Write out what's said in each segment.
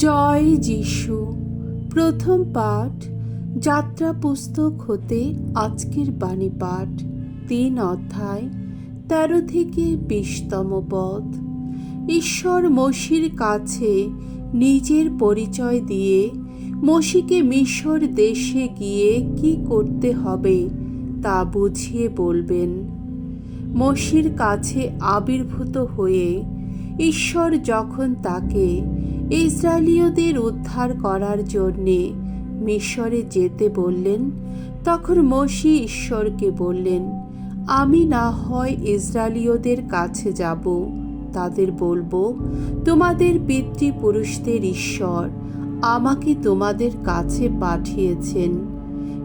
জয় যিশু। প্রথম পাঠ যাত্রা পুস্তক হতে আজকের বাণী পাঠ ৩ অধ্যায় ১৩ থেকে ২০তম পদ। ঈশ্বর মসির কাছে নিজের পরিচয় দিয়ে মসিকে মিশর দেশে গিয়ে কি করতে হবে তা বুঝিয়ে বলবেন। মসির কাছে আবির্ভূত হয়ে ঈশ্বর যখন তাকে ইসরায়েলীয়দের উদ্ধার করার জন্যে মিশরে যেতে বললেন, তখন মসি ঈশ্বরকে বললেন, আমি না হয় ইসরায়েলীয়দের কাছে যাব, তাদের বলবো, তোমাদের পিতৃপুরুষদের ঈশ্বর আমাকে তোমাদের কাছে পাঠিয়েছেন।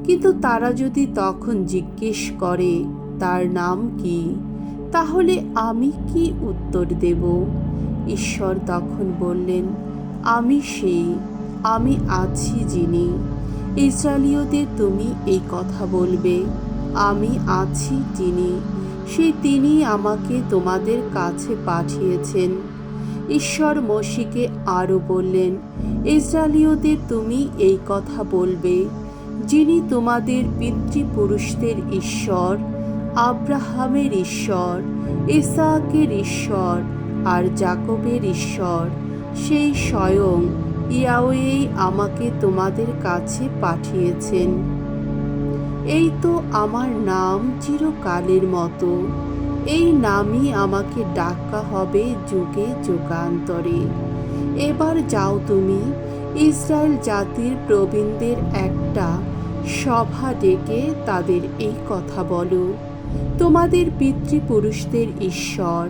কিন্তু তারা যদি তখন জিজ্ঞেস করে তার নাম কি, তাহলে আমি কি উত্তর দেব? ঈশ্বর তখন বললেন, আমি সেই, আমি আছি যিনি। ইসরায়েলীয়দের তুমি এই কথা বলবে, আমি আছি যিনি, সেই তিনি আমাকে তোমাদের কাছে পাঠিয়েছেন। ঈশ্বর মসিকে আরও বললেন, ইসরায়েলীয়দের তুমি এই কথা বলবে, যিনি তোমাদের পিতৃপুরুষদের ঈশ্বর, আব্রাহামের ঈশ্বর, ইসাকের ঈশ্বর আর যাকবের ঈশ্বর, সেই স্বয়ং ইয়াহওয়েই আমাকে তোমাদের কাছে পাঠিয়েছেন। এই তো আমার নাম চিরকালের মতো, এই নামই আমাকে ডাকা হবে যুগে যুগান্তরে। এবার যাও তুমি ইসরায়েল জাতির প্রবীণদের একটা সভা ডেকে তাদের এই কথা বলো, তোমাদের পিতৃপুরুষদের ঈশ্বর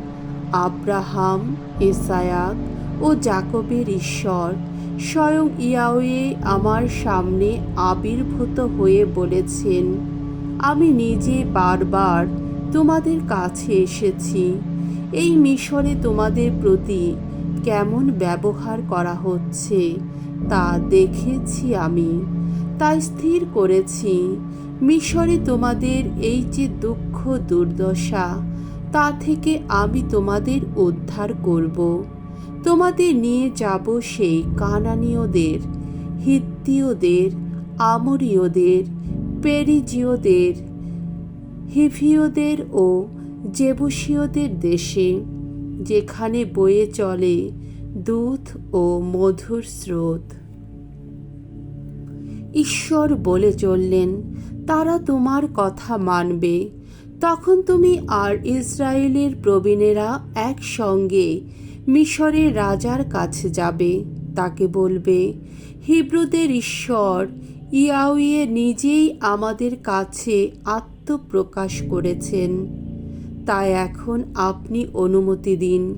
আব্রাহাম, ইসায়াক ও যাকবের ঈশ্বর স্বয়ং ইয়াহওয়ে আমার সামনে আবির্ভূত হয়ে বলেছেন, আমি নিজে বারবার তোমাদের কাছে এসেছি। এই মিশরে তোমাদের প্রতি কেমন ব্যবহার করা হচ্ছে তা দেখেছি আমি, তাই স্থির করেছি মিশরে তোমাদের এই যে দুঃখ দুর্দশা, তা থেকে আমি তোমাদের উদ্ধার করব। তোমাদের নিয়ে যাব সেই কানানীয়দের, হিত্তীয়দের, আমোরীয়দের, পেরিজীয়দের, হিভিয়দের ও জেবুসীয়দের দেশে, যেখানে বয়ে চলে দুধ ও মধুর স্রোত। ঈশ্বর বলে চললেন, তারা তোমার কথা মানবে। তখন তুমি আর ইসরায়েলের প্রবীণেরা একসঙ্গে মিশরের রাজার কাছে যাবে, তাকে বলবে, হিব্রুদের ঈশ্বর ইয়াহওয়ে নিজেই আমাদের কাছে আত্মপ্রকাশ করেছেন। তাই এখন আপনি অনুমতি দিন,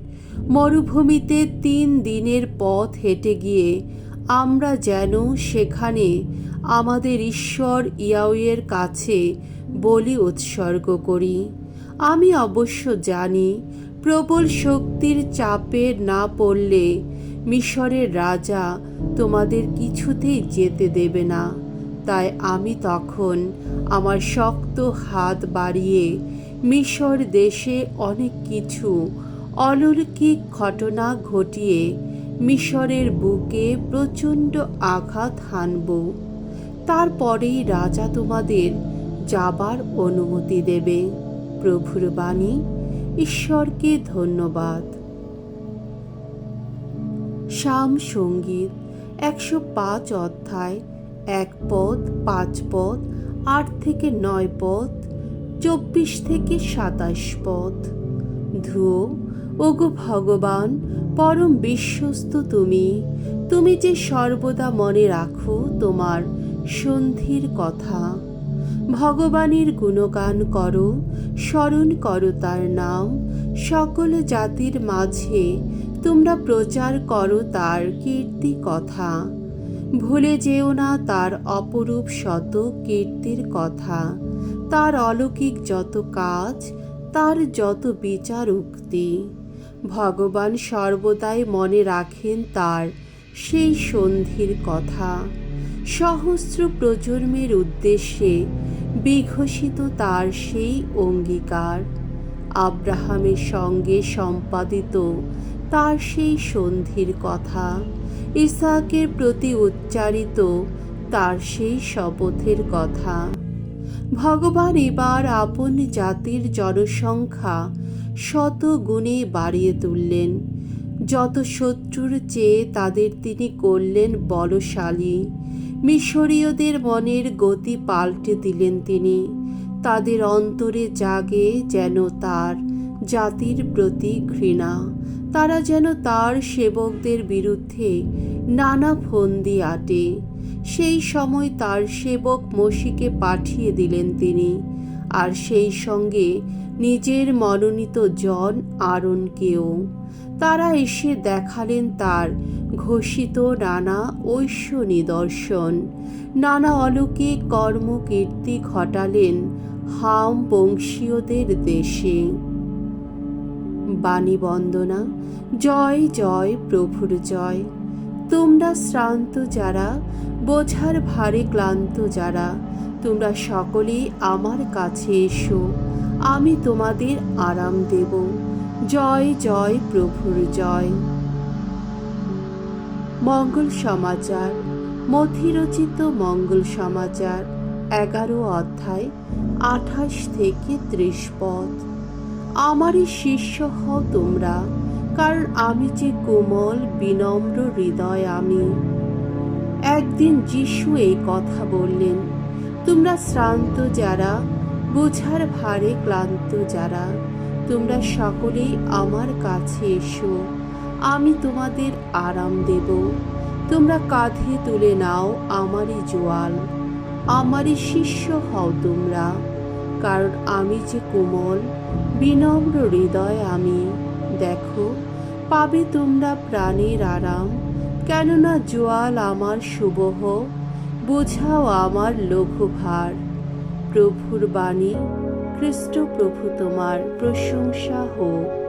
মরুভূমিতে ৩ দিনের পথ হেঁটে গিয়ে আমরা যেন সেখানে আমাদের ঈশ্বর ইয়াহওয়ের কাছে বলি উৎসর্গ করি। আমি অবশ্য জানি প্রবল শক্তির চাপে না পড়লে মিশরের রাজা তোমাদের কিছুতেই যেতে দেবে না। তাই আমি তখন আমার শক্ত হাত বাড়িয়ে মিশর দেশে অনেক কিছু অলৌকিক ঘটনা ঘটিয়ে মিশরের বুকে প্রচণ্ড আঘাত হানব। তারপরেই রাজা তোমাদের যাবার অনুমতি দেবে। প্রভুর বাণী। ঈশ্বরকে ধন্যবাদ। সাম সঙ্গীত ১০৫ অধ্যায় ১ পদ, ৫ পদ, ৮ থেকে ৯ পদ, ২৪ থেকে ২৭ পদ। ধুয়ো, ওগো ভগবান, পরম বিশ্বস্ত তুমি, তুমি যে সর্বদা মনে রাখো তোমার সন্ধির কথা। ভগবানের গুণগান করো, স্মরণ করো তার নাম, সকল জাতির মাঝে তোমরা প্রচার করো তার কীর্তি কথা। ভুলে যেও না তার অপরূপ শত কীর্তির কথা, তার অলৌকিক যত কাজ, তার যত বিচার উক্তি। ভগবান সর্বদাই মনে রাখেন তার সেই সন্ধির কথা। সহস্র প্রজন্মের উদ্দেশ্যে বিঘোষিত তার সেই অঙ্গীকার। আব্রাহামের সঙ্গে সম্পাদিত তার সেই সন্ধির কথা, ইসহাকের প্রতি উচ্চারিত তার সেই শপথের কথা। ভগবান এবার আপন জাতির জনসংখ্যা শত গুণে বাড়িয়ে তুললেন। যত শত্রুর চেয়ে তাদের তিনি করলেন বলশালী। মিশরীয়দের মনের গতি পাল্টে দিলেন তিনি। তাদের অন্তরে জাগে যেন তার জাতির প্রতি ঘৃণা। তারা যেন তার সেবকদের বিরুদ্ধে নানা ফন্দি আটে। সেই সময় তার সেবক মোশিকে পাঠিয়ে দিলেন তিনি, আর সেই সঙ্গে নিজের মনোনীত জন আরনকেও। তারা এসে দেখালেন তার ঘোষিত নানা ঐশ্য নিদর্শন। নানা অলৌকিক কর্মকীর্তি ঘটালেন হাম বংশীয়দের দেশে। বাণী বন্দনা। জয় জয় প্রভুর জয়। তোমরা শ্রান্ত যারা, বোঝার ভারে ক্লান্ত যারা, তোমরা সকলেই আমার কাছে এসো, আমি তোমাদের আরাম দেব। জয় জয় প্রভুর জয়। মঙ্গল সমাচার। মথিরচিত মঙ্গল সমাচার 11 অধ্যায় 28 থেকে 30 পদ। আমারই শিষ্য হও তোমরা, কারণ আমি যে কোমল বিনম্র হৃদয় আমি। একদিন যিশু এই কথা বললেন। তোমরা শ্রান্ত যারা, বোঝার ভারে ক্লান্ত যারা, তোমরা সকলেই আমার কাছে এসো, আমি তোমাদের আরাম দেব। তোমরা কাঁধে তুলে নাও আমারই জোয়াল। আমারই শিষ্য হও তোমরা, কারণ আমি যে কোমল বিনম্র হৃদয় আমি। দেখো, পাবে তোমরা প্রাণের আরাম। কেননা জোয়াল আমার সুবহ, বোঝাও আমার লঘুভার। প্রভুর বাণী। খ্রিস্ট প্রভু তোমার প্রশংসা হোক।